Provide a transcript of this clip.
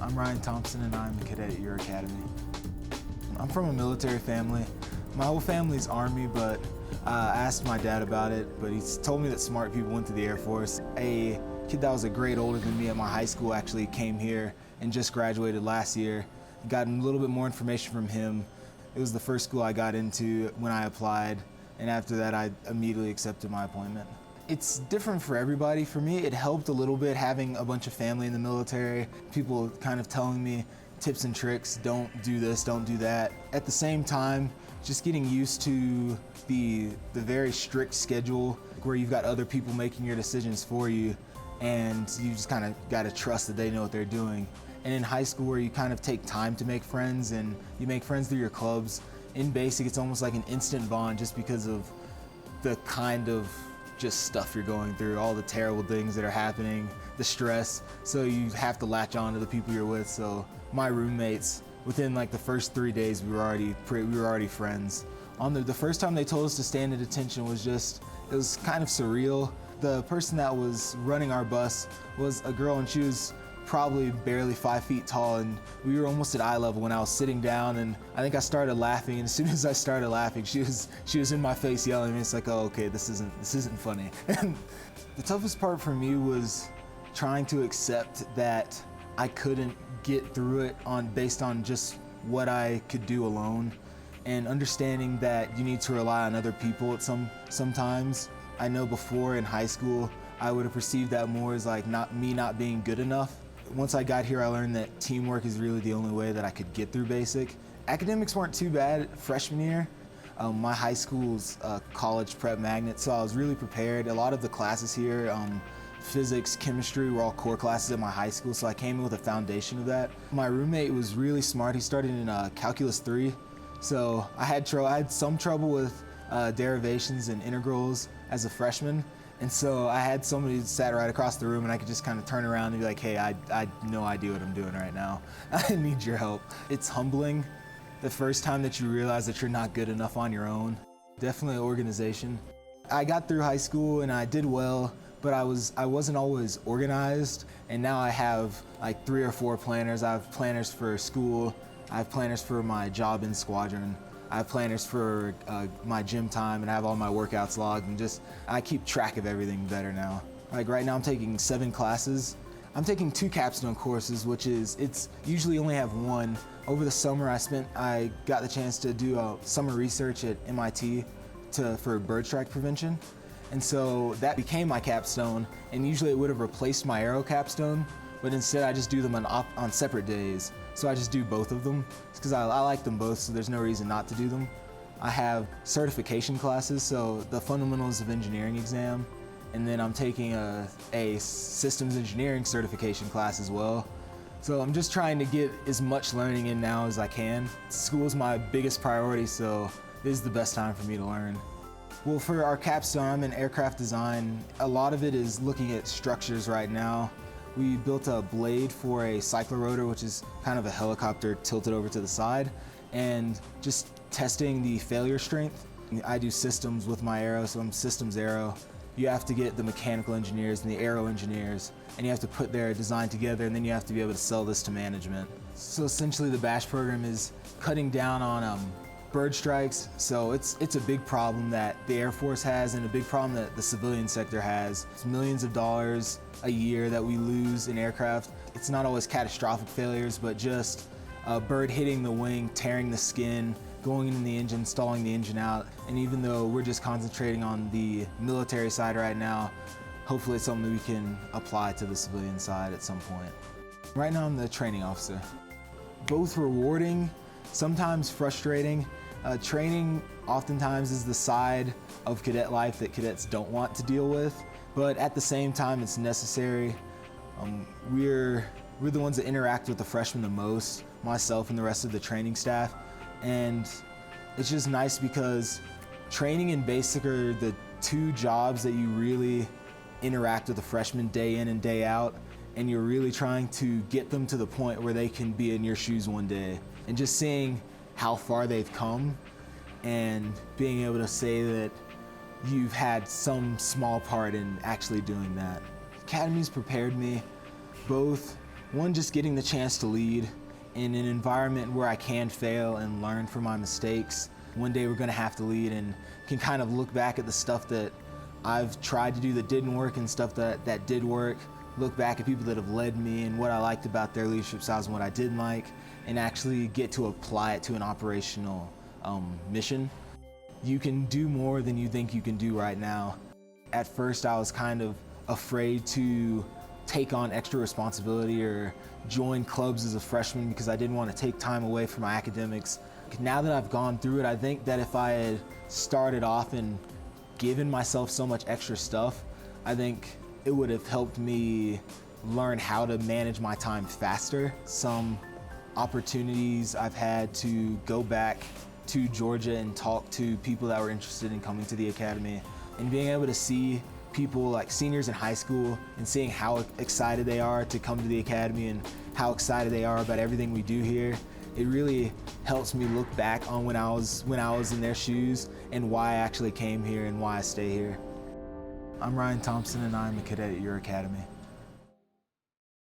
I'm Ryan Thompson and I'm a cadet at your academy. I'm from a military family. My whole family's Army, but I asked my dad about it, but he's told me that smart people went to the Air Force. A kid that was a grade older than me at my high school actually came here and just graduated last year. Got a little bit more information from him. It was the first school I got into when I applied, and after that I immediately accepted my appointment. It's different for everybody. For me, it helped a little bit having a bunch of family in the military, people kind of telling me tips and tricks, don't do this, don't do that. At the same time, just getting used to the very strict schedule where you've got other people making your decisions for you, and you just kind of got to trust that they know what they're doing. And in high school, where you kind of take time to make friends and you make friends through your clubs, in basic it's almost like an instant bond just because of the kind of just stuff you're going through, all the terrible things that are happening, the stress. So you have to latch on to the people you're with. So my roommates, within like the first 3 days, we were already friends. On the first time they told us to stand at attention was it was kind of surreal. The person that was running our bus was a girl, and she was probably barely 5 feet tall, and we were almost at eye level when I was sitting down, and I think I started laughing, and as soon as I started laughing, she was in my face yelling at me. It's like, oh, okay, this isn't funny. And the toughest part for me was trying to accept that I couldn't get through it based on just what I could do alone, and understanding that you need to rely on other people at sometimes. I know before in high school, I would have perceived that more as like not being good enough. Once I got here, I learned that teamwork is really the only way that I could get through basic. Academics weren't too bad freshman year. My high school's college prep magnet, so I was really prepared. A lot of the classes here, physics, chemistry, were all core classes at my high school, so I came in with a foundation of that. My roommate was really smart. He started in Calculus 3, so I had some trouble with derivations and integrals as a freshman. And so I had somebody who sat right across the room, and I could just kind of turn around and be like, hey, I have no idea what I'm doing right now. I need your help. It's humbling the first time that you realize that you're not good enough on your own. Definitely organization. I got through high school and I did well, but I wasn't always organized. And now I have like 3 or 4 planners. I have planners for school. I have planners for my job in squadron. I have planners for my gym time, and I have all my workouts logged, and I keep track of everything better now. Like right now I'm taking 7 classes. I'm taking 2 capstone courses, it's usually only have 1. Over the summer I got the chance to do summer research at MIT for bird strike prevention. And so that became my capstone, and usually it would have replaced my aero capstone, but instead I just do them on separate days. So I just do both of them because I like them both, so there's no reason not to do them. I have certification classes, so the fundamentals of engineering exam, and then I'm taking a systems engineering certification class as well. So I'm just trying to get as much learning in now as I can. School is my biggest priority, so this is the best time for me to learn. Well, for our capstone, I'm in aircraft design. A lot of it is looking at structures right now. We built a blade for a cyclorotor, which is kind of a helicopter tilted over to the side, and just testing the failure strength. I do systems with my aero, so I'm systems aero. You have to get the mechanical engineers and the aero engineers, and you have to put their design together, and then you have to be able to sell this to management. So essentially the BASH program is cutting down on bird strikes. So it's a big problem that the Air Force has, and a big problem that the civilian sector has. It's millions of dollars a year that we lose in aircraft. It's not always catastrophic failures, but just a bird hitting the wing, tearing the skin, going in the engine, stalling the engine out. And even though we're just concentrating on the military side right now, hopefully it's something we can apply to the civilian side at some point. Right now I'm the training officer. Both rewarding, sometimes frustrating. Training oftentimes is the side of cadet life that cadets don't want to deal with, but at the same time it's necessary. We're the ones that interact with the freshmen the most, myself and the rest of the training staff, and it's just nice because training and basic are the 2 jobs that you really interact with the freshmen day in and day out, and you're really trying to get them to the point where they can be in your shoes one day. And just seeing how far they've come and being able to say that you've had some small part in actually doing that. Academy's prepared me both One, just getting the chance to lead in an environment where I can fail and learn from my mistakes. One day we're gonna have to lead and can kind of look back at the stuff that I've tried to do that didn't work and stuff that did work, look back at people that have led me and what I liked about their leadership styles and what I didn't like, and actually get to apply it to an operational mission. You can do more than you think you can do right now. At first I was kind of afraid to take on extra responsibility or join clubs as a freshman because I didn't want to take time away from my academics. Now that I've gone through it, I think that if I had started off and given myself so much extra stuff, I think it would have helped me learn how to manage my time faster. Some opportunities I've had to go back to Georgia and talk to people that were interested in coming to the academy, and being able to see people like seniors in high school and seeing how excited they are to come to the academy and how excited they are about everything we do here. It really helps me look back on when I was in their shoes and why I actually came here and why I stay here. I'm Ryan Thompson and I'm a cadet at your academy.